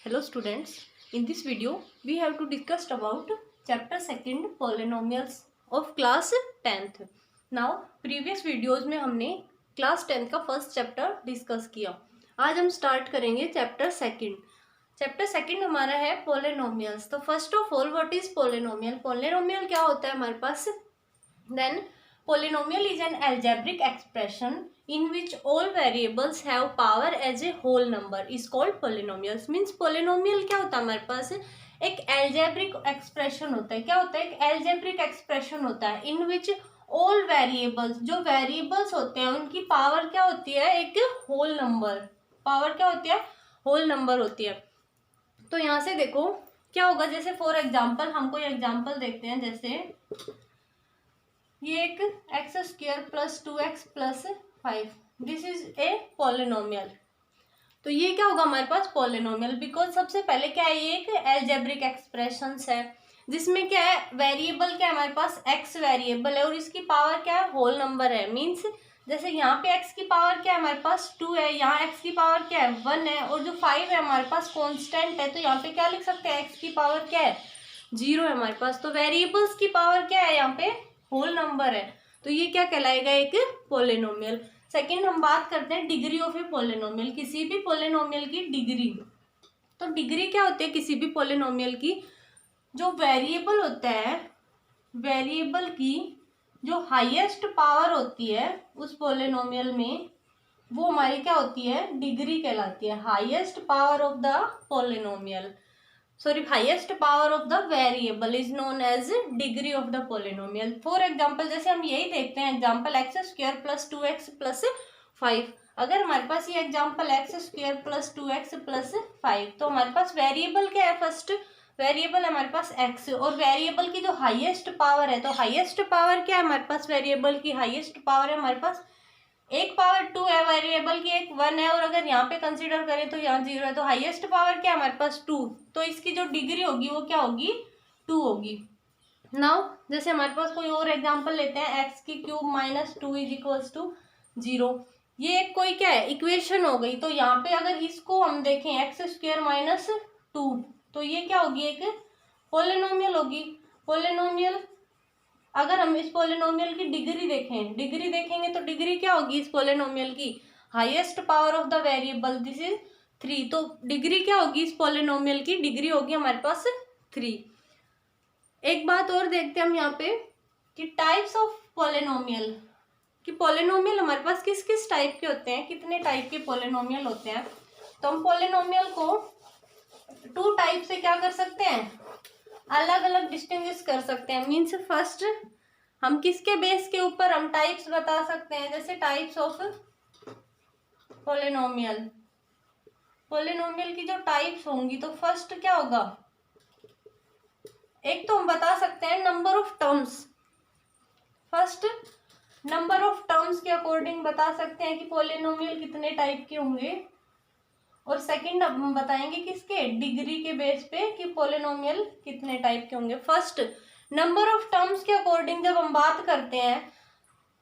Hello students, in this video we have to discuss about chapter 2 polynomials of class 10th. Now previous videos में हमने class 10th का first chapter discuss किया. आज हम start करेंगे chapter second हमारा है पोलिनोमियल्स. तो first of all what is polynomial. Polynomial क्या होता है हमारे पास. Then polynomial is an algebraic expression in which all variables have power as a whole number is called polynomials. Means polynomial क्या होता है हमारे पास एक algebraic expression होता है. क्या होता है. एक algebraic expression होता है in which all variables, जो variables होते हैं उनकी पावर क्या होती है. एक whole number. पावर क्या होती है. whole number होती है. तो यहाँ से देखो क्या होगा. जैसे फॉर एग्जाम्पल हम कोई एग्जाम्पल देखते हैं. जैसे ये एक x square plus 2x plus 5 this is a polynomial. तो ये क्या होगा हमारे पास पॉलिनोमियल. बिकॉज सबसे पहले क्या है ये एक एल्जेब्रिक एक्सप्रेशंस है जिसमें क्या है वेरिएबल क्या है हमारे पास x वेरिएबल है और इसकी पावर क्या है होल नंबर है. मीन्स जैसे यहाँ पे x की पावर क्या है हमारे पास 2 है, यहाँ x की पावर क्या है 1 है और जो 5 है हमारे पास कॉन्स्टेंट है. तो यहाँ पे क्या लिख सकते हैं x की पावर क्या है 0 है हमारे पास. तो वेरिएबल्स की पावर क्या है यहाँ पे होल नंबर है. तो ये क्या कहलाएगा एक पोलिनोमियल. सेकंड हम बात करते हैं डिग्री ऑफ ए पोलिनोमियल. किसी भी पोलिनोमियल की डिग्री. तो डिग्री क्या होती है किसी भी पोलिनोमियल की. जो वेरिएबल होता है वेरिएबल की जो हाईएस्ट पावर होती है उस पोलिनोमियल में वो हमारी क्या होती है डिग्री कहलाती है. Highest power of the polynomial highest power of the variable is known as degree of the polynomial. For example जैसे हम यही देखते हैं example x square plus 2x plus 5. अगर हमारे पास ये example x square plus 2x plus 5 तो हमारे पास वेरिएबल क्या है. फर्स्ट वेरिएबल है हमारे पास x और वेरिएबल की जो हाईएस्ट पावर है. तो हाईएस्ट पावर क्या है हमारे पास वेरिएबल की हाईएस्ट पावर है हमारे पास एक पावर 2 है वेरिएबल की एक 1 है और अगर यहाँ पे कंसीडर करें तो यहाँ 0 है. तो हाईएस्ट पावर क्या है हमारे पास 2. तो इसकी जो डिग्री होगी वो क्या होगी 2 होगी. नाउ जैसे हमारे पास कोई और एग्जांपल लेते हैं एक्स की cube minus 2 is equals to 0. ये एक कोई क्या है इक्वेशन हो गई. तो यहाँ पे अगर इसको हम देखें एक्स स्क्वायर माइनस 2 तो ये क्या होगी एक पोलिनोमियल होगी. पोलिनोमियल अगर हम इस पोलिनोमियल की डिग्री देखेंगे तो डिग्री क्या होगी इस पोलिनोमियल की highest power of the variable this is 3. तो डिग्री क्या होगी इस पोलिनोमियल की डिग्री होगी हमारे पास 3. एक बात और देखते हैं हम यहाँ पे कि टाइप्स ऑफ पोलिनोमियल कि पोलिनोमियल हमारे पास किस किस टाइप के होते हैं. कितने टाइप के पोलिनोमियल होते हैं. तो हम पोलिनोमियल को 2 टाइप से क्या कर सकते हैं अलग अलग डिस्टिंग्विश कर सकते हैं. मीन्स फर्स्ट हम किसके बेस के ऊपर हम टाइप्स बता सकते हैं. जैसे टाइप्स ऑफ पोलिनोमियल. पोलिनोमियल की जो टाइप्स होंगी तो फर्स्ट क्या होगा एक तो हम बता सकते हैं number of terms. First number of terms के अकॉर्डिंग बता सकते हैं कि पोलिनोमियल कितने टाइप के होंगे. और सेकंड हम बताएंगे किसके डिग्री के बेस पे कि पोलिनोमियल कितने टाइप के होंगे. फर्स्ट नंबर ऑफ टर्म्स के अकॉर्डिंग जब हम बात करते हैं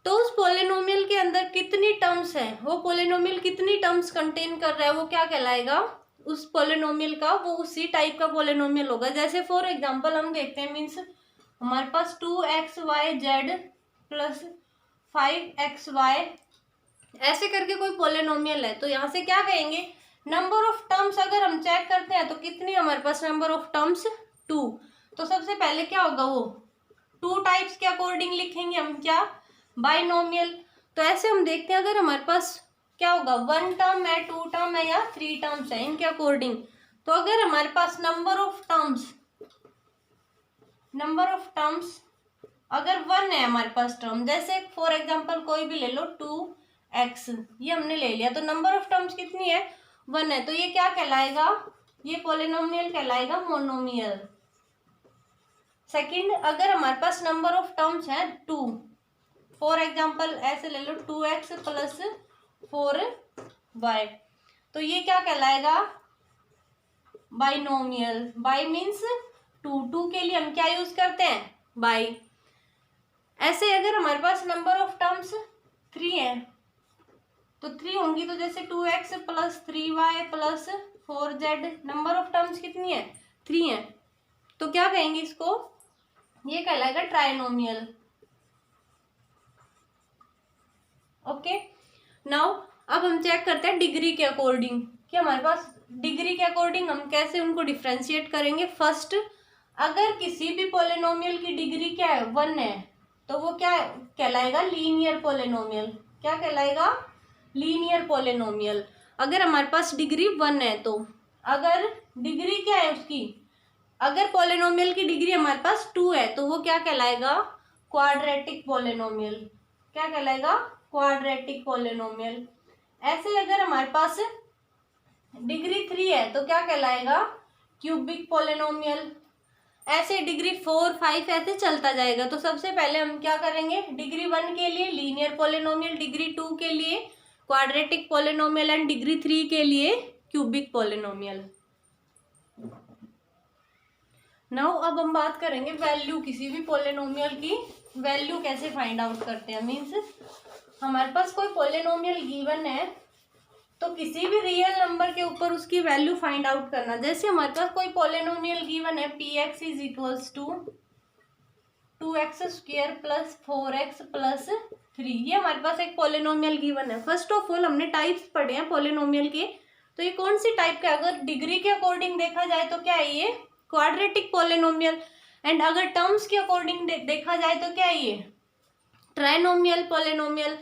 तो उस पोलिनोमियल के अंदर कितनी टर्म्स है वो पोलिनोमियल कितनी टर्म्स कंटेन कर रहा है वो क्या कहलाएगा उस पोलिनोमियल का वो उसी टाइप का पोलिनोमियल होगा. जैसे फॉर एग्जांपल हम देखते हैं मीन्स हमारे पास 2xyz प्लस 5xy ऐसे करके कोई पोलिनोमियल है. तो यहाँ से क्या कहेंगे नंबर ऑफ टर्म्स अगर हम चेक करते हैं तो कितनी हमारे पास नंबर ऑफ टर्म्स 2. तो सबसे पहले क्या होगा वो 2 टाइप्स के अकॉर्डिंग लिखेंगे हम क्या बाइनोमियल. तो ऐसे हम देखते हैं अगर हमारे पास क्या होगा 1 टर्म है 2 टर्म है या 3 टर्म्स है इनके अकॉर्डिंग. तो अगर हमारे पास नंबर ऑफ टर्म्स अगर 1 है हमारे पास टर्म जैसे फॉर एग्जांपल कोई भी ले लो 2x ये हमने ले लिया. तो नंबर ऑफ टर्म्स कितनी है 1 है. तो ये क्या कहलाएगा ये पोलिनोमियल कहलाएगा मोनोमियल. सेकंड अगर हमारे पास नंबर ऑफ टर्म्स है 2 फॉर एग्जांपल ऐसे ले लो 2x प्लस 4y तो ये क्या कहलाएगा बाइनोमियल. बाई मीन्स 2 के लिए हम क्या यूज करते हैं बाई. ऐसे अगर हमारे पास नंबर ऑफ टर्म्स 3 है तो 3 होंगी. तो जैसे 2x plus 3y plus 4z, number of terms कितनी है 3 है, तो क्या कहेंगे इसको, ये कहलाएगा ट्राइनोमियल। ओके, नाउ अब हम चेक करते हैं डिग्री के अकॉर्डिंग कि हमारे पास डिग्री के अकॉर्डिंग हम कैसे उनको डिफ्रेंशिएट करेंगे। फर्स्ट, अगर किसी भी पॉलिनोमियल की डिग्री क्या है 1 है तो वो क्या कहलाएगा, लीनियर पॉलिनोमियल। क्या कहलाएगा, लीनियर पॉलिनोमियल। अगर हमारे पास डिग्री 1 है तो, अगर डिग्री क्या है उसकी, अगर पॉलिनोमियल की डिग्री हमारे पास 2 है तो वो क्या कहलाएगा, क्वाड्रेटिक पॉलिनोमियल। क्या कहलाएगा, क्वाड्रेटिक पॉलिनोमियल। ऐसे अगर हमारे पास डिग्री 3 है तो क्या कहलाएगा, क्यूबिक पॉलिनोमियल। ऐसे डिग्री 4, 5 ऐसे चलता जाएगा। तो सबसे पहले हम क्या करेंगे, डिग्री 1 के लिए लीनियर पॉलिनोमियल, डिग्री 2 के लिए क्वाड्रेटिक पॉलिनोमियल एंड डिग्री 3 के लिए क्यूबिक पॉलिनोमियल। नाउ अब हम बात करेंगे वैल्यू, किसी भी पॉलिनोमियल की वैल्यू कैसे फाइंड आउट करते हैं। मीन्स हमारे पास कोई पॉलिनोमियल गिवन है तो किसी भी रियल नंबर के ऊपर उसकी वैल्यू फाइंड आउट करना। जैसे हमारे पास कोई पॉलिनोमियल गिवन है px is equals to 2x square plus 4x plus 3, ये हमारे पास एक पॉलिनोमियल गिवन है। फर्स्ट ऑफ ऑल हमने टाइप्स पढ़े हैं पॉलिनोमियल के, तो ये कौन सी टाइप का, अगर डिग्री के अकॉर्डिंग देखा जाए तो क्या है ये क्वाड्रेटिक पॉलिनोमियल, एंड अगर टर्म्स के अकॉर्डिंग देखा जाए तो क्या है ये ट्राइनोमियल पॉलिनोमियल।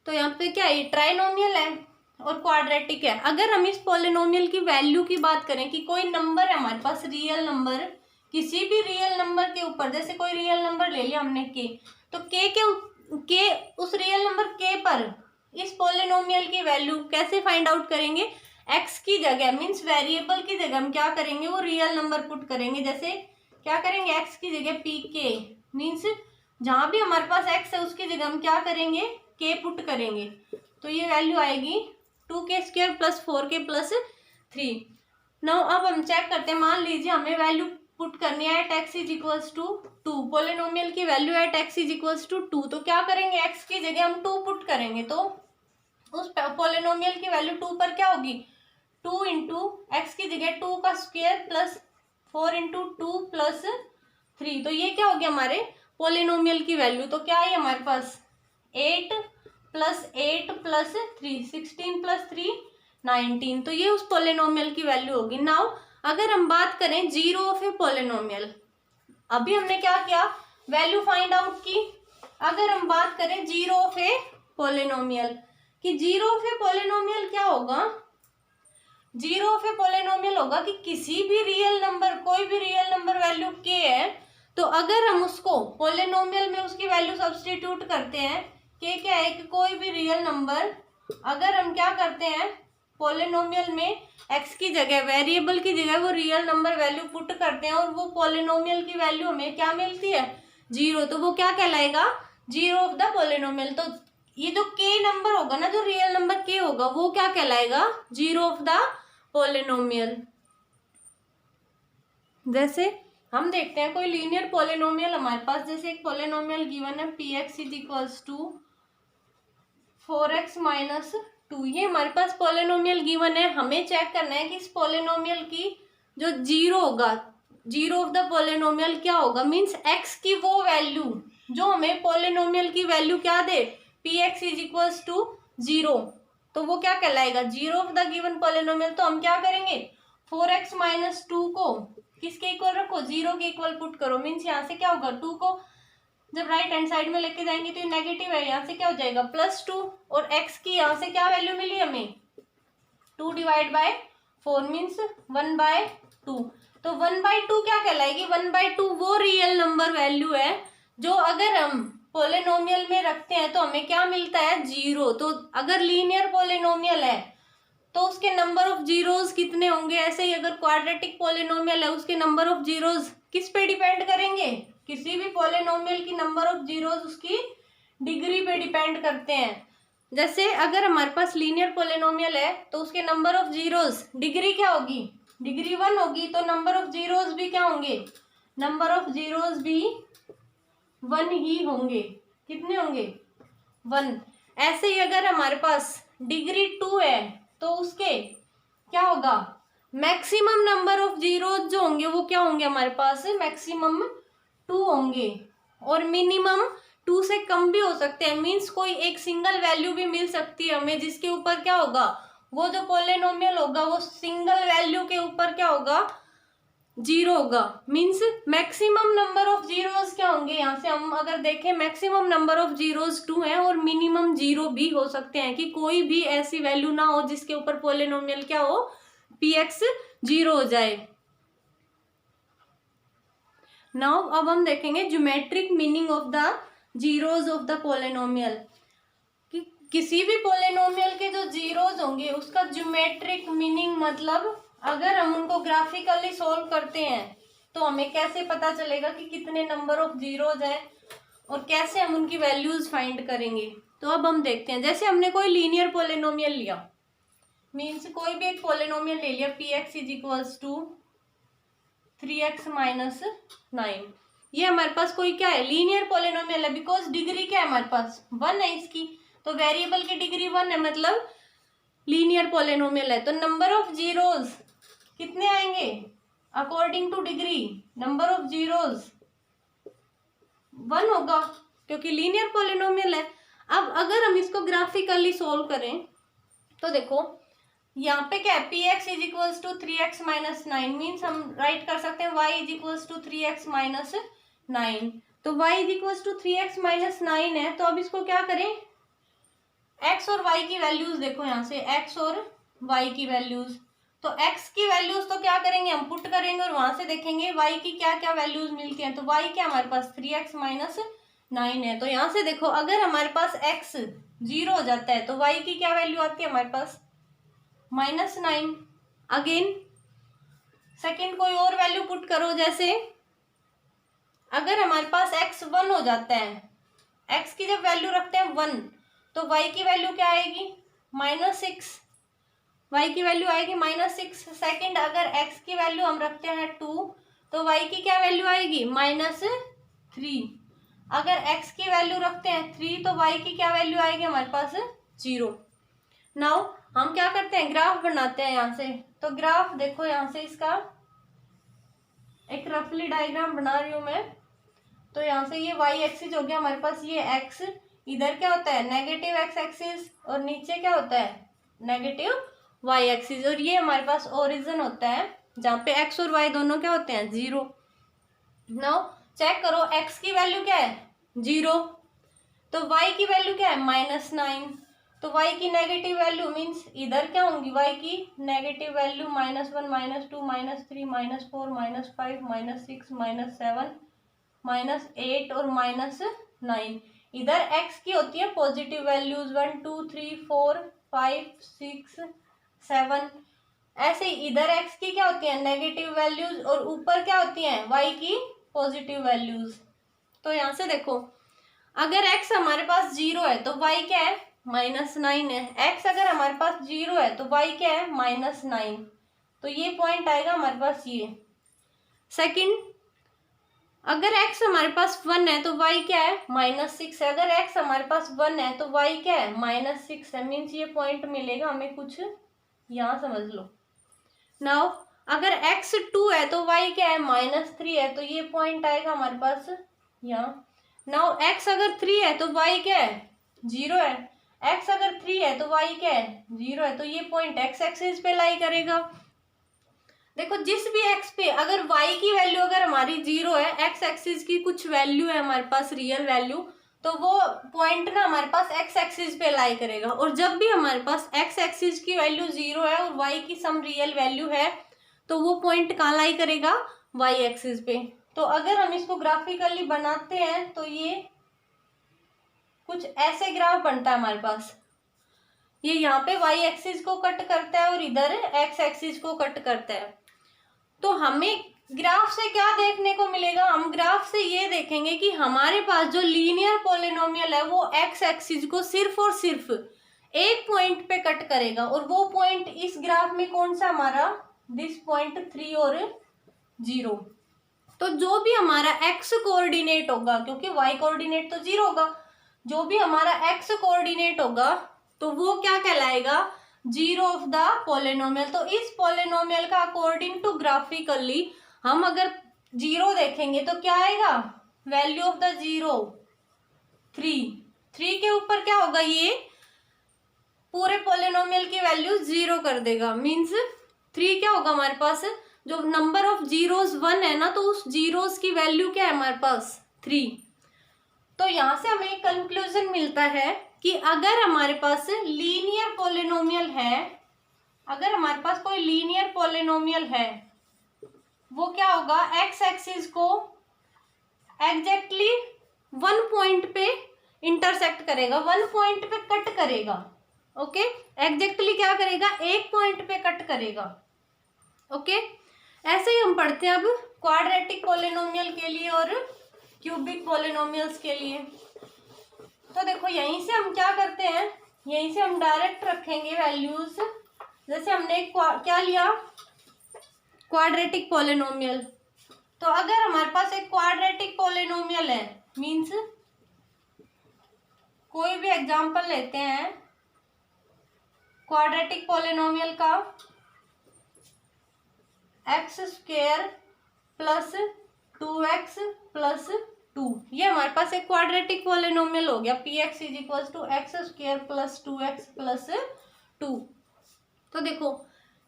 तो यहाँ पे क्या है, ये ट्राइनोमियल है और क्वाड्रेटिक है। अगर हम इस पॉलिनोमियल की वैल्यू की बात करें कि कोई नंबर है हमारे पास, रियल नंबर, किसी भी रियल नंबर के ऊपर, जैसे कोई रियल नंबर ले लिया हमने के, तो के उस रियल नंबर के पर इस पॉलिनोमियल की वैल्यू कैसे फाइंड आउट करेंगे, एक्स की जगह, मीन्स वेरिएबल की जगह हम क्या करेंगे, वो रियल नंबर पुट करेंगे। जैसे क्या करेंगे, एक्स की जगह पी के, मीन्स जहां भी हमारे पास एक्स है उसकी जगह हम क्या करेंगे, के पुट करेंगे। तो ये वैल्यू आएगी 2k square plus 4k plus 3। Now अब हम चेक करते हैं, मान लीजिए हमें वैल्यू पुट करनी है at x is equals to 2, polynomial की value at x is equals to 2, तो क्या करेंगे, एक्स की जगह हम 2 पुट करेंगे, तो उस पॉलिनोमियल की वैल्यू 2 पर क्या होगी, 2 इंटू एक्स की जगह 2 का स्क्वायर प्लस 4 इंटू 2 प्लस 3, तो ये क्या हो गया हमारे पॉलिनोमियल की वैल्यू। तो क्या है हमारे पास 8 प्लस 8 प्लस 3, 16 प्लस 3 19, तो ये उस पॉलिनोमियल की वैल्यू होगी। नाउ अगर हम बात करें जीरो ऑफ ए पॉलिनोमियल, अभी हमने क्या किया, वैल्यू फाइंड आउट की। अगर हम बात करें जीरो ऑफ ए पॉलिनोमियल, कि जीरो ऑफ ए पॉलिनोमियल क्या होगा, जीरो ऑफ ए पॉलिनोमियल होगा कि किसी भी रियल नंबर, कोई भी रियल नंबर वैल्यू के है, तो अगर हम उसको पॉलिनोमियल में उसकी वैल्यू सब्स्टिट्यूट करते हैं, के क्या है कि कोई भी रियल नंबर, अगर हम क्या करते हैं पॉलिनोमियल में एक्स की जगह, वेरिएबल की जगह वो रियल नंबर वैल्यू पुट करते हैं और वो पॉलिनोमियल की वैल्यू हमें क्या मिलती है, जीरो, तो वो क्या कहलाएगा, जीरो ऑफ द पॉलिनोमियल। तो ये जो के नंबर होगा ना, जो रियल नंबर के होगा, वो क्या कहलाएगा, जीरो ऑफ द पॉलिनोमियल। जैसे हम देखते हैं कोई लीनियर पॉलिनोमियल हमारे पास, जैसे एक पॉलिनोमियल गिवन है px is equals to 4x minus 2, ये हमारे पास पॉलिनोमियल गिवन है। हमें चेक करना है कि इस पॉलिनोमियल की जो जीरो होगा, जीरो ऑफ द पॉलिनोमियल क्या होगा, मीन्स x की वो वैल्यू जो हमें पॉलिनोमियल की वैल्यू क्या दे, px इज इक्वल्स टू 0, तो वो क्या कहलाएगा, zero of the given polynomial. तो हम क्या करेंगे, 4x माइनस 2 को किसके इक्वल रखो, 0 के इक्वल पुट करो, मीन्स यहाँ से क्या होगा, 2 को जब राइट हैंड साइड में लेके जाएंगे तो ये नेगेटिव है, यहाँ से क्या हो जाएगा +2, और x की यहाँ से क्या वैल्यू मिली हमें, 2 डिवाइड बाय 4 मीन्स 1/2, तो 1/2 क्या कहलाएगी, 1/2 वो रियल नंबर वैल्यू है जो अगर हम पॉलिनोमियल में रखते हैं तो हमें क्या मिलता है, 0। तो अगर लीनियर पॉलिनोमियल है तो उसके नंबर ऑफ जीरोज कितने होंगे, ऐसे ही अगर क्वाड्रेटिक पॉलिनोमियल है उसके नंबर ऑफ जीरोज किस पे डिपेंड करेंगे, किसी भी पॉलिनोमियल की नंबर ऑफ जीरोज उसकी डिग्री पे डिपेंड करते हैं। जैसे अगर हमारे पास लीनियर पॉलिनोमियल है तो उसके नंबर ऑफ जीरोज डिग्री क्या होगी, डिग्री 1 होगी, तो नंबर ऑफ जीरोज भी क्या होंगे, नंबर ऑफ जीरोज भी 1 ही होंगे। कितने होंगे, 1। ऐसे ही अगर हमारे पास डिग्री 2 है तो उसके क्या होगा, मैक्सिमम नंबर ऑफ जीरोज जो होंगे वो क्या होंगे हमारे पास, मैक्सिमम 2 होंगे और मिनिमम 2 से कम भी हो सकते हैं। मीन्स कोई एक सिंगल वैल्यू भी मिल सकती है हमें जिसके ऊपर क्या होगा, वो जो पॉलिनोमियल होगा वो सिंगल वैल्यू के ऊपर क्या होगा, 0 होगा। Means maximum number of zeros क्या होंगे, यहाँ से हम अगर देखें मैक्सिमम नंबर ऑफ जीरोज 2 है और मिनिमम 0 भी हो सकते हैं कि कोई भी ऐसी वैल्यू ना हो जिसके ऊपर पॉलिनोमियल क्या हो, px 0 हो जाए। नाउ अब हम देखेंगे geometric meaning of the zeros of the polynomial, कि किसी भी पॉलिनोमियल के जो जीरोज होंगे उसका ज्योमेट्रिक मीनिंग मतलब अगर हम उनको ग्राफिकली सॉल्व करते हैं तो हमें कैसे पता चलेगा कि कितने नंबर ऑफ जीरोज है और कैसे हम उनकी वैल्यूज फाइंड करेंगे। तो अब हम देखते हैं, जैसे हमने कोई लीनियर पॉलिनोमियल लिया, मीन्स कोई भी एक पॉलिनोमियल ले लिया, px is equals to 3x minus 9, ये हमारे पास कोई क्या है, लीनियर पॉलिनोमियल है। बिकॉज डिग्री क्या है हमारे पास, 1 है इसकी, तो वेरिएबल की डिग्री 1 है, मतलब लीनियर पॉलिनोमियल है। तो नंबर ऑफ जीरोज कितने आएंगे according two degree, number of zeros 1 होगा क्योंकि लीनियर पॉलिनोमियल है। अब अगर हम इसको ग्राफिकली सोल्व करें तो देखो यहाँ पे क्या है, px is equals to 3x minus 9, means हम राइट कर सकते हैं y is equals to 3x minus 9। तो y is equals to 3x minus 9 है, तो अब इसको क्या करें, x और y की वैल्यूज देखो, यहाँ से x और y की वैल्यूज, तो x की वैल्यूज तो क्या करेंगे हम पुट करेंगे और वहां से देखेंगे y की क्या क्या वैल्यूज मिलती हैं। तो y क्या हमारे पास 3x माइनस 9 है, तो यहाँ से देखो अगर हमारे पास x 0 हो जाता है तो y की क्या वैल्यू आती है हमारे पास, -9। अगेन सेकेंड कोई और वैल्यू पुट करो, जैसे अगर हमारे पास x 1 हो जाता है, x की जब वैल्यू रखते हैं 1 तो y की वैल्यू क्या आएगी, -6, y की वैल्यू आएगी -6। सेकेंड अगर x की वैल्यू हम रखते हैं 2 तो y की क्या वैल्यू आएगी, -3। अगर x की वैल्यू रखते हैं 3 तो y की क्या वैल्यू आएगी हमारे पास, 0। नाउ हम क्या करते हैं, ग्राफ बनाते हैं यहाँ से। तो ग्राफ देखो, यहाँ से इसका एक रफली डायग्राम बना रही हूं मैं। तो यहाँ से ये y एक्सिस हो गया हमारे पास, ये x इधर क्या होता है नेगेटिव x एक्सिस और नीचे क्या होता है नेगेटिव y एक्सिस, और ये हमारे पास ओरिजिन होता है जहाँ पे x और y दोनों क्या होते हैं 0। नाउ चेक करो x की वैल्यू क्या है 0, तो y की वैल्यू क्या है -9, तो y की नेगेटिव वैल्यू मीन्स इधर क्या होंगी, y की नेगेटिव वैल्यू -1 -2 -3 -4 -5 -6 -7 -8 और -9। इधर x की होती है पॉजिटिव वैल्यूज 1 2 3 4 5 6 7, ऐसे ही इधर x की क्या होती है नेगेटिव वैल्यूज और ऊपर क्या होती हैं y की पॉजिटिव वैल्यूज। तो यहाँ से देखो अगर x हमारे पास 0 है तो y क्या है -9 है, x अगर हमारे पास 0 है तो y क्या है -9, तो ये पॉइंट आएगा हमारे पास ये। सेकंड अगर x हमारे पास 1 है तो y क्या है -6 है, अगर x हमारे पास 1 है तो y क्या है -6 है, मीन्स ये पॉइंट मिलेगा हमें कुछ यहाँ समझ लो। नाउ अगर x 2 है तो y क्या है -3 है, तो ये पॉइंट आएगा हमारे पास यहाँ। नाउ x अगर 3 है तो y क्या है 0 है, x अगर 3 है तो y क्या है 0 है, तो ये पॉइंट x एक्सिस पे लाई करेगा। देखो जिस भी x पे अगर y की वैल्यू अगर हमारी 0 है, x एक्सिस की कुछ वैल्यू है हमारे पास रियल वैल्यू, तो वो पॉइंट ना हमारे पास x एक्सिस पे लाई करेगा। और जब भी हमारे पास x एक्सिस की वैल्यू 0 है और y की सम रियल वैल्यू है तो वो पॉइंट कहाँ लाई करेगा y एक्सिस पे। तो अगर हम इसको ग्राफिकली बनाते हैं तो ये कुछ ऐसे ग्राफ बनता है हमारे पास, ये यहाँ पे y एक्सिस को कट करता है और इधर x एक्सिस को कट करता है। तो हमें ग्राफ से क्या देखने को मिलेगा, हम ग्राफ से ये देखेंगे कि हमारे पास जो लीनियर पॉलिनोमियल है वो x एक्सिस को सिर्फ और सिर्फ एक पॉइंट पे कट करेगा, और वो पॉइंट इस ग्राफ में कौन सा हमारा दिस पॉइंट 3 और 0। तो जो भी हमारा x कोऑर्डिनेट होगा, क्योंकि y कोऑर्डिनेट तो 0 होगा, जो भी हमारा x कोऑर्डिनेट होगा तो वो क्या कहलाएगा जीरो ऑफ द पोलिनोमियल। तो इस पोलिनोमियल का अकॉर्डिंग टू ग्राफिकली हम अगर जीरो देखेंगे तो क्या आएगा, वैल्यू ऑफ द जीरो 3 के ऊपर क्या होगा, ये पूरे पोलिनोमियल की वैल्यू 0 कर देगा। मीन्स 3 क्या होगा हमारे पास, जो नंबर ऑफ जीरोस 1 है ना, तो उस जीरोस की वैल्यू क्या है हमारे पास 3। तो यहां से हमें एक कंक्लूजन मिलता है कि अगर हमारे पास लीनियर पोलिनोमियल है, अगर हमारे पास कोई लीनियर पोलिनोमियल है, वो क्या होगा, एक्स एक्सिस को एग्जैक्टली 1 पॉइंट पे इंटरसेक्ट करेगा, 1 पॉइंट पे कट करेगा। ओके, एग्जैक्टली क्या करेगा, 1 पॉइंट पे कट करेगा। ओके, ऐसे ही हम पढ़ते हैं अब क्वाड्रेटिक पोलिनोमियल के लिए और क्यूबिक पोलिनोमियल्स के लिए। तो देखो यहीं से हम क्या करते हैं, यहीं से हम डायरेक्ट रखेंगे वैल्यूज। जैसे हमने क्या लिया, क्वाड्रेटिक पोलिनोमियल। तो अगर हमारे पास एक क्वाड्रेटिक पोलिनोमियल है, मीन्स कोई भी एग्जांपल लेते हैं क्वाड्रेटिक पोलिनोमियल का, x² प्लस 2x प्लस 2, ये हमारे पास एक क्वाड्रेटिक पोलिनोमियल हो गया। px is equal to x² plus 2x plus 2। तो देखो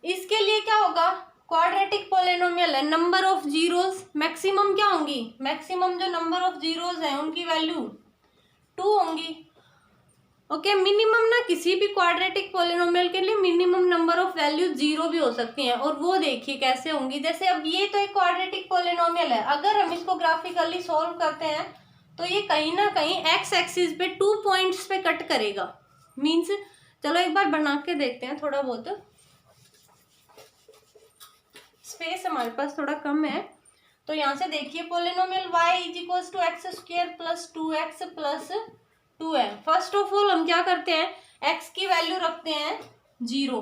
इसके लिए क्या होगा, क्वाड्रेटिक पोलिनोमियल है, नंबर ऑफ जीरोस मैक्सिमम क्या होंगी, मैक्सिमम जो नंबर ऑफ जीरोस हैं उनकी वैल्यू 2 होंगी। ओके, मिनिमम ना किसी भी क्वाड्रेटिक पोलिनोमियल के लिए मिनिमम नंबर ऑफ वैल्यू 0 भी हो सकती हैं, और वो देखिए कैसे होंगी। जैसे अब ये तो एक क्वाड्रेटिक पोलिनोमियल है, अगर हम इसको ग्राफिकली सॉल्व करते हैं तो ये कहीं ना कहीं एक्स एक्सिस पे 2 पॉइंट्स पे कट करेगा। मीन्स चलो एक बार बना के देखते हैं, थोड़ा बहुत स्पेस हमारे पास थोड़ा कम है। तो यहाँ से देखिए polynomial y is equal to x² plus 2x plus 2 है। फर्स्ट ऑफ ऑल हम क्या करते हैं, x की वैल्यू रखते हैं 0,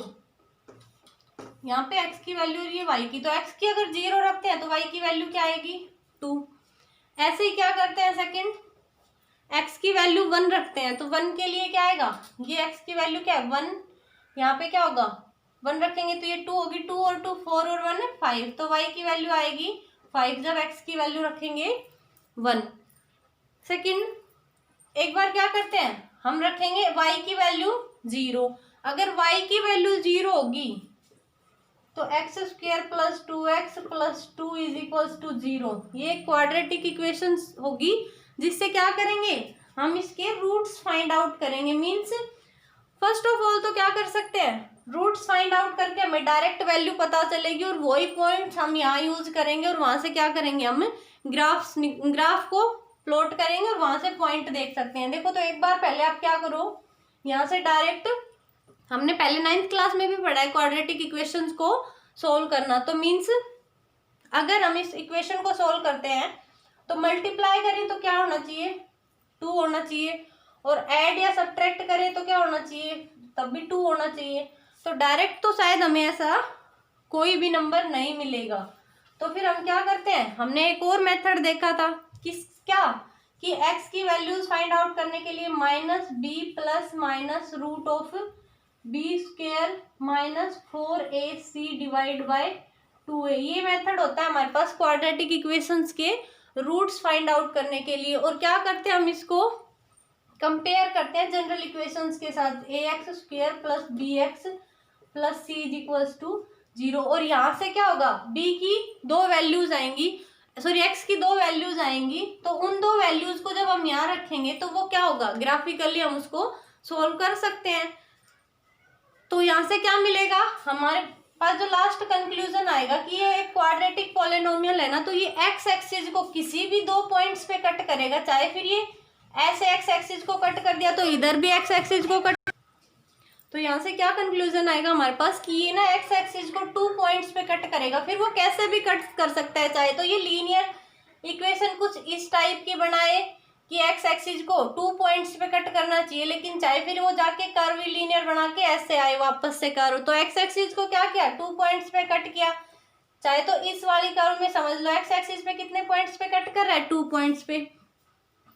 यहाँ पे x की वैल्यू ये y की, तो x की अगर 0 रखते हैं तो y की वैल्यू क्या आएगी 2। ऐसे ही क्या करते हैं सेकंड, x की वैल्यू 1 रखते हैं, तो 1 के लिए क्या आएगा, ये x की वैल्यू क्या है 1, यहाँ पे क्या होगा 1 रखेंगे तो ये 2 होगी, 2 और 2 4 और 1 5, तो y की वैल्यू आएगी 5 जब x की वैल्यू रखेंगे 1। सेकंड एक बार क्या करते हैं, हम रखेंगे y की वैल्यू 0, अगर y की वैल्यू 0 होगी तो x² plus 2x plus 2 is equal to 0, ये क्वाड्रेटिक इक्वेशन होगी, जिससे क्या करेंगे हम इसके रूट्स फाइंड आउट करेंगे। मीन्स फर्स्ट ऑफ ऑल तो क्या कर सकते हैं, रूट्स फाइंड आउट करके हमें डायरेक्ट वैल्यू पता चलेगी, और वही पॉइंट्स हम यहाँ यूज करेंगे, और वहां से क्या करेंगे हम ग्राफ को प्लॉट करेंगे और वहां से पॉइंट देख सकते हैं। देखो तो एक बार पहले आप क्या करो, यहाँ से डायरेक्ट, हमने पहले 9th क्लास में भी पढ़ा है क्वाड्रेटिक इक्वेशंस को सोल्व करना। तो मीन्स अगर हम इस इक्वेशन को सोल्व करते हैं तो मल्टीप्लाई करें तो क्या होना चाहिए 2 होना चाहिए, और ऐड या सब्ट्रैक्ट करें तो क्या होना चाहिए, तब भी 2 होना चाहिए। तो डायरेक्ट तो शायद हमें ऐसा कोई भी नंबर नहीं मिलेगा। तो फिर हम क्या करते हैं, हमने एक और मेथड देखा था क्या कि x की वैल्यूज फाइंड आउट करने के लिए -b plus minus root of b² minus 4ac divide by 2a, ये मेथड होता है हमारे पास क्वाड्रेटिक इक्वेशंस के रूट्स फाइंड आउट करने के लिए। और क्या करते हैं हम इसको कंपेयर करते हैं जनरल इक्वेशंस के साथ, ax² plus bx plus c is equal to 0, और यहाँ से क्या होगा b की 2 वैल्यूज आएंगी, सॉरी x की 2 वैल्यूज आएंगी, तो उन 2 वैल्यूज को जब हम यहाँ रखेंगे तो वो क्या होगा ग्राफिकली हम उसको सोल्व कर सकते हैं। तो यहाँ से क्या मिलेगा, हमारे पास जो लास्ट कंक्लूजन आएगा कि ये एक क्वाड्रेटिक पॉलिनोमियल है ना, तो ये x एक्सिस को किसी भी 2 पॉइंट्स पे कट करेगा, चाहे फिर ये ऐसे x एक्सिस को कट कर दिया तो इधर भी x एक्सिस को कट। तो यहाँ से क्या कंक्लूजन आएगा हमारे पास कि ये ना x एक्सिस को 2 पॉइंट्स पे कट करेगा, फिर वो कैसे भी कट कर सकता है, चाहे तो ये लीनियर इक्वेशन कुछ इस टाइप की बनाए कि x एक्सिस को 2 पॉइंट्स पे कट करना चाहिए, लेकिन चाहे फिर वो जाके कर्व लीनियर बना के ऐसे आए वापस से कर्व, तो x एक्सिस को क्या किया 2 पॉइंट्स पे कट किया, चाहे तो इस वाली कर्व में समझ लो x एक्सिस पे कितने पॉइंट्स पे कट कर रहा है 2 पॉइंट्स पे।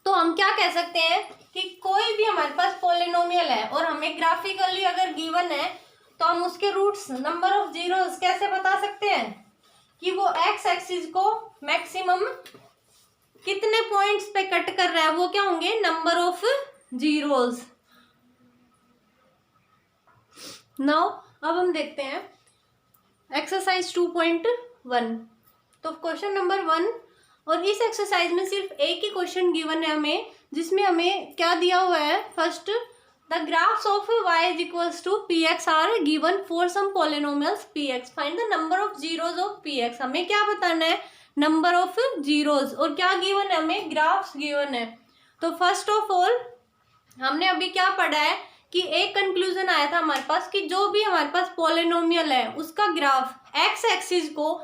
तो हम क्या कह सकते हैं कि कोई भी हमारे पास पॉलिनोमियल है और हमें ग्राफिकली अगर गिवन है तो हम उसके रूट्स नंबर ऑफ जीरोस कैसे बता सकते हैं कि वो एक्स एक्सिस को मैक्सिमम कितने पॉइंट्स पे कट कर रहा है, वो क्या होंगे, नंबर ऑफ जीरोस। नाउ अब हम देखते हैं एक्सरसाइज 2.1। तो क्वेश्चन नंबर 1, और इस एक्सरसाइज में सिर्फ एक ही क्वेश्चन गिवन है हमें, जिसमें हमें क्या दिया हुआ है, first the graphs of y is equals to p x are given for some polynomials p x, find the number of zeros of p x. हमें क्या बताना है, नंबर ऑफ जीरोज, और क्या गिवन है हमें, ग्राफ्स गिवन है। तो फर्स्ट ऑफ ऑल हमने अभी क्या पढ़ा है कि एक कंक्लूजन आया था हमारे पास कि जो भी हमारे पास पॉलिनोमियल है उसका ग्राफ एक्स एक्सिस को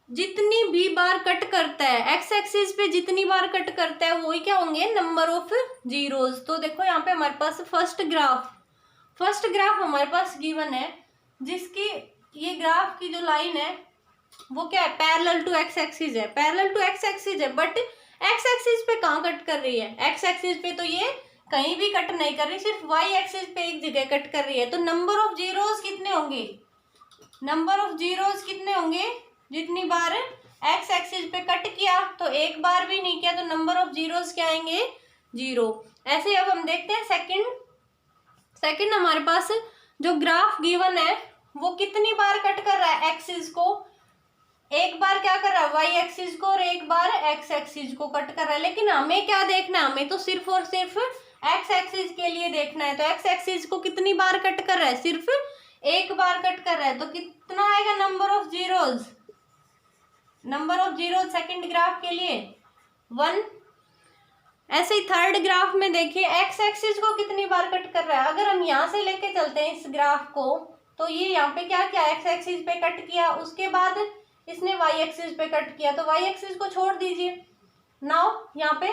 जितनी भी बार कट करता है, एक्स एक्सिस पे जितनी बार कट करता है वही क्या होंगे, नंबर ऑफ जीरोस। तो देखो यहाँ पे हमारे पास फर्स्ट ग्राफ हमारे पास गिवन है, जिसकी ये ग्राफ की जो लाइन है वो क्या है, पैरेलल टू एक्स एक्सिस है, पैरेलल टू एक्स एक्सिस है, बट एक्स एक्सिस पे कहाँ कट कर रही है, एक्स एक्सिस पे तो ये कहीं भी कट नहीं कर रही, सिर्फ वाई एक्सिस पे एक जगह कट कर रही है। तो नंबर ऑफ जीरोस कितने होंगे, नंबर ऑफ जीरोस कितने होंगे, जितनी बार एक्स एक्सिस पे कट किया, तो एक बार भी नहीं किया, तो नंबर ऑफ जीरोस क्या आएंगे, जीरो। ऐसे अब हम देखते हैं सेकंड हमारे पास जो ग्राफ गिवन है वो कितनी बार कट कर रहा है एक्सिस को, एक बार क्या कर रहा है वाई एक्सिस को और एक बार एक्स एक्सिस को कट कर रहा है। लेकिन हमें क्या देखना है, हमें तो सिर्फ और सिर्फ एक्स एक्सिस के लिए देखना है। तो एक्स एक्सिस को कितनी बार कट कर रहा है, सिर्फ एक बार कट कर रहा है, तो कितना आएगा number of zeros, number of zeros second graph के लिए 1। ऐसे ही थर्ड ग्राफ में देखिए एक्स एक्सिस को कितनी बार कट कर रहा है, अगर हम यहाँ से लेके चलते हैं इस ग्राफ को, तो ये यहाँ पे क्या किया, एक्स एक्सिस पे कट किया, उसके बाद इसने वाई एक्सिस पे कट किया, तो वाई एक्सिस को छोड़ दीजिए। नाउ यहाँ पे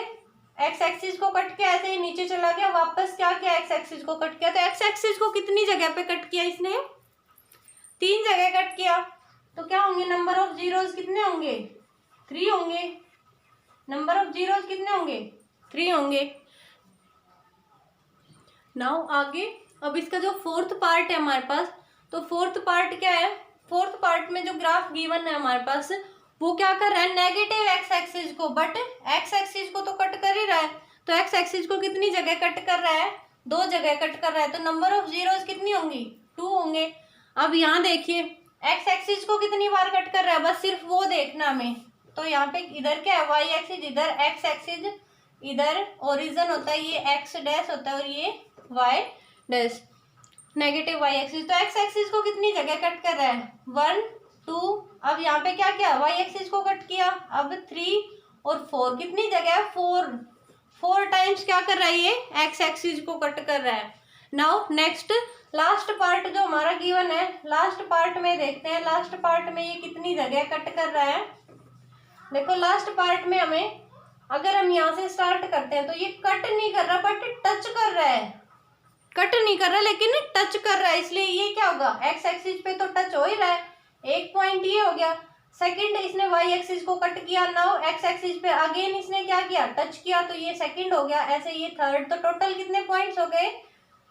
एक्स एक्सिस को कट किया, ऐसे ही नीचे चला गया, वापस क्या किया, एक्स एक्सिस को कट किया, तो एक्स एक्सिस को कितनी जगह पे कट किया, इसने 3 जगह कट किया, तो क्या होंगे, नंबर ऑफ जीरोस कितने होंगे, 3 होंगे, नंबर ऑफ जीरोस कितने होंगे, 3 होंगे। नाउ आगे अब इसका जो फोर्थ पार्ट है हमारे पास, तो फोर्थ पार्ट क्या है, फोर्थ पार्ट में जो ग्राफ गिवन है हमारे पास वो क्या कर रहा है, नेगेटिव एक्स एक्सिस को, बट एक्स एक्सिस को तो कट कर ही रहा है, तो एक्स एक्सिस को कितनी जगह कट कर रहा है, 2 जगह कट कर रहा है, तो नंबर ऑफ जीरोस कितनी होंगी, 2 होंगे। अब यहाँ देखिए एक्स एक्सिस को कितनी बार कट कर रहा है, बस सिर्फ वो देखना हमें। तो यहाँ पे इधर क्या है, वाई एक्सिस, इधर एक्स एक्सिस, इधर ओरिजिन होता है, ये एक्स डैश होता है और ये y dash, negative y axis. तो एक्स एक्सिस को कितनी जगह कट कर रहा है, 1 2। अब यहाँ पे क्या किया, वाई एक्सिस को कट किया, अब 3 और 4, कितनी जगह है, 4 टाइम्स क्या कर रहा है, ये एक्स एक्सिस को कट कर रहा है। नाउ नेक्स्ट लास्ट पार्ट जो हमारा गिवन है, लास्ट पार्ट में देखते हैं, लास्ट पार्ट में ये कितनी जगह कट कर रहा है। देखो लास्ट पार्ट में हमें, अगर हम यहाँ से स्टार्ट करते हैं, तो ये कट नहीं कर रहा बट टच कर रहा है, कट नहीं कर रहा लेकिन टच कर रहा है, इसलिए ये क्या होगा, एक्स एक्सिस पे तो टच हो ही रहा है, एक पॉइंट ये हो गया। सेकंड इसने वाई एक्सिस को कट किया, नाउ एक्स एक्सिस पे अगेन इसने क्या किया, टच किया, तो ये सेकंड हो गया, ऐसे ये थर्ड। तो टोटल कितने पॉइंट्स हो गए,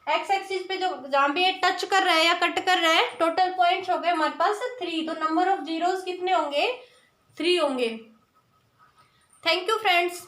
एक्स एक्सिस पे जो जहाँ भी ये टच कर रहा है या कट कर रहा है, टोटल पॉइंट्स हो गए हमारे पास 3। तो नंबर ऑफ जीरोस कितने होंगे, 3 होंगे। Thank you friends.